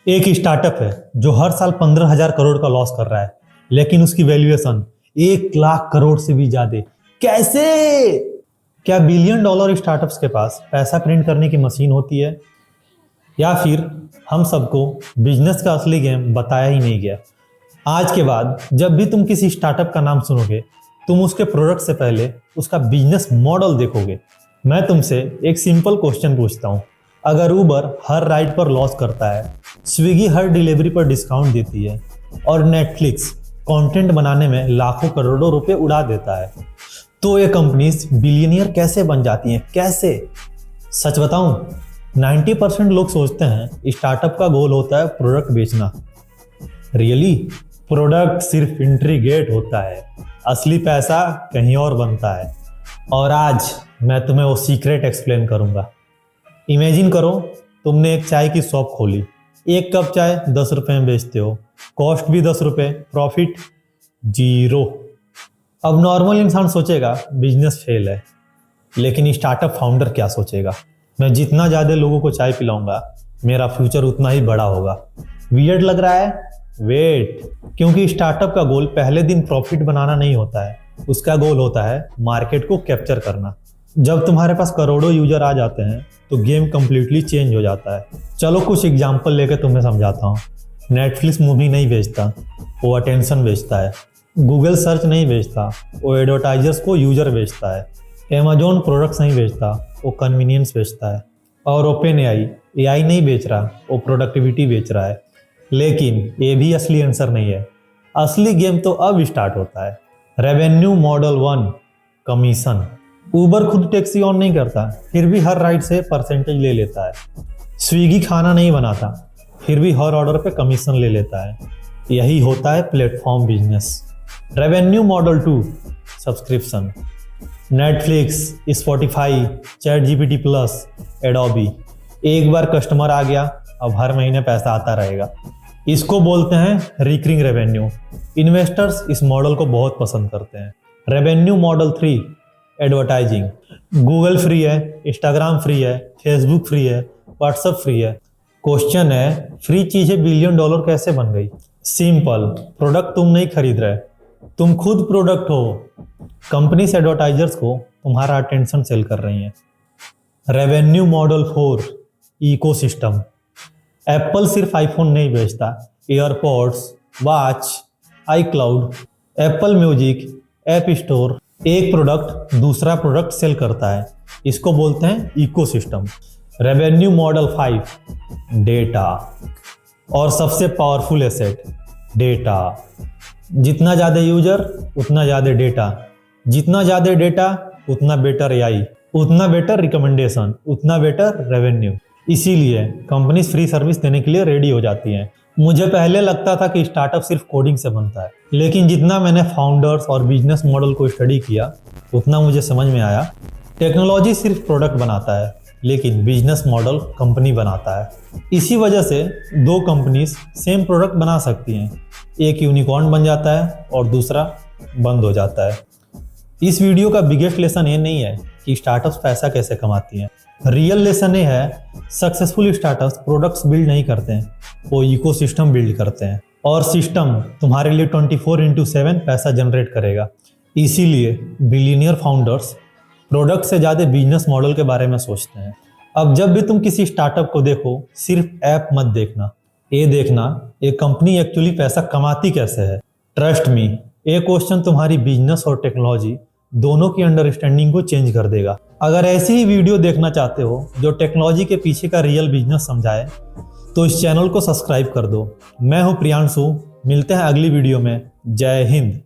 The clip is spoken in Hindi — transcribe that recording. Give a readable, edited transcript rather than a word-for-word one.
एक स्टार्टअप है जो हर साल 15,000 करोड़ का लॉस कर रहा है, लेकिन उसकी वैल्यूएशन 1 लाख करोड़ से भी ज्यादा। कैसे? क्या बिलियन डॉलर स्टार्टअप्स के पास पैसा प्रिंट करने की मशीन होती है, या फिर हम सबको बिजनेस का असली गेम बताया ही नहीं गया? आज के बाद जब भी तुम किसी स्टार्टअप का नाम सुनोगे, तुम उसके प्रोडक्ट से पहले उसका बिजनेस मॉडल देखोगे। मैं तुमसे एक सिंपल क्वेश्चन पूछता हूँ, अगर उबर हर राइड पर लॉस करता है, स्विगी हर डिलीवरी पर डिस्काउंट देती है और नेटफ्लिक्स कंटेंट बनाने में लाखों करोड़ों रुपए उड़ा देता है, तो ये कंपनीज बिलियनियर कैसे बन जाती हैं? कैसे? सच बताऊं, 90% लोग सोचते हैं स्टार्टअप का गोल होता है प्रोडक्ट बेचना। रियली? प्रोडक्ट सिर्फ एंट्री गेट होता है, असली पैसा कहीं और बनता है। और आज मैं तुम्हें वो सीक्रेट एक्सप्लेन करूंगा। इमेजिन करो, तुमने एक चाय की शॉप खोली, एक कप चाय 10 रुपए में बेचते हो, कॉस्ट भी 10 रुपए, प्रॉफिट 0। अब नॉर्मल इंसान सोचेगा बिजनेस फेल है, लेकिन स्टार्टअप फाउंडर क्या सोचेगा? मैं जितना ज़्यादा लोगों को चाय पिलाऊंगा, मेरा फ्यूचर उतना ही बड़ा होगा। वियर्ड लग रहा है? वेट, क्योंकि स्टार्टअप का गोल पहले दिन प्रॉफिट बनाना नहीं होता है, उसका गोल होता है मार्केट को कैप्चर करना। जब तुम्हारे पास करोड़ों यूजर आ जाते हैं तो गेम कंप्लीटली चेंज हो जाता है। चलो कुछ एग्जांपल लेकर तुम्हें समझाता हूँ। नेटफ्लिक्स मूवी नहीं बेचता, वो अटेंशन बेचता है। गूगल सर्च नहीं बेचता, वो एडवर्टाइजर्स को यूजर बेचता है। अमेजोन प्रोडक्ट्स नहीं बेचता, वो कन्वीनियंस बेचता है। और ओपन एआई नहीं बेच रहा, वो प्रोडक्टिविटी बेच रहा है। लेकिन ये भी असली आंसर नहीं है। असली गेम तो अब स्टार्ट होता है। Revenue model 1, commission. उबर खुद टैक्सी ऑन नहीं करता, फिर भी हर राइड से परसेंटेज ले लेता है। स्विगी खाना नहीं बनाता, फिर भी हर ऑर्डर पे कमीशन ले लेता है। यही होता है platform business. Revenue model 2, subscription. Netflix, Spotify, chat GPT plus, Adobe. एक बार कस्टमर आ गया, अब हर महीने पैसा आता रहेगा। इसको बोलते हैं रिकरिंग रेवेन्यू। इन्वेस्टर्स इस मॉडल को बहुत पसंद करते हैं। Revenue model 3, advertising. Google free है, इंस्टाग्राम फ्री है, फेसबुक फ्री है, व्हाट्सएप फ्री है। क्वेश्चन है, फ्री चीजें बिलियन डॉलर कैसे बन गई? सिंपल, प्रोडक्ट तुम नहीं खरीद रहे, तुम खुद प्रोडक्ट हो। कंपनीज एडवर्टाइजर्स को तुम्हारा अटेंशन सेल कर रही हैं। Revenue model 4, ecosystem. एप्पल सिर्फ आईफोन नहीं बेचता, AirPods, watch, iCloud, Apple music, app store. एक प्रोडक्ट दूसरा प्रोडक्ट सेल करता है, इसको बोलते हैं इकोसिस्टम। Revenue model 5, data. और सबसे पावरफुल एसेट, डेटा। जितना ज़्यादा यूजर उतना ज़्यादा डेटा, जितना ज़्यादा डेटा उतना बेटर एआई, उतना बेटर रिकमेंडेशन, उतना बेटर रेवेन्यू। इसीलिए कंपनीज फ्री सर्विस देने के लिए रेडी हो जाती हैं। मुझे पहले लगता था कि स्टार्टअप सिर्फ कोडिंग से बनता है, लेकिन जितना मैंने फाउंडर्स और बिजनेस मॉडल को स्टडी किया, उतना मुझे समझ में आया टेक्नोलॉजी सिर्फ प्रोडक्ट बनाता है, लेकिन बिजनेस मॉडल कंपनी बनाता है। इसी वजह से दो कंपनीज सेम प्रोडक्ट बना सकती हैं, एक यूनिकॉर्न बन जाता है और दूसरा बंद हो जाता है। इस वीडियो का बिगेस्ट लेसन ये नहीं है कि स्टार्टअप्स पैसा कैसे कमाती हैं। रियल लेसन ये है, सक्सेसफुल स्टार्टअप्स प्रोडक्ट्स बिल्ड नहीं करते हैं, वो इकोसिस्टम बिल्ड करते हैं। और सिस्टम तुम्हारे लिए 24/7 पैसा जनरेट करेगा। इसीलिए बिलियनियर फाउंडर्स प्रोडक्ट से ज़्यादा बिजनेस मॉडल के बारे में सोचते हैं। अब जब भी तुम किसी स्टार्टअप को देखो, सिर्फ ऐप मत देखना, ये देखना ये कंपनी एक्चुअली पैसा कमाती कैसे है। ट्रस्ट मी, ये क्वेश्चन तुम्हारी बिजनेस और टेक्नोलॉजी दोनों की अंडरस्टैंडिंग को चेंज कर देगा। अगर ऐसी ही वीडियो देखना चाहते हो जो टेक्नोलॉजी के पीछे का रियल बिजनेस समझाए, तो इस चैनल को सब्सक्राइब कर दो। मैं हूं प्रियांशु, मिलते हैं अगली वीडियो में। जय हिंद।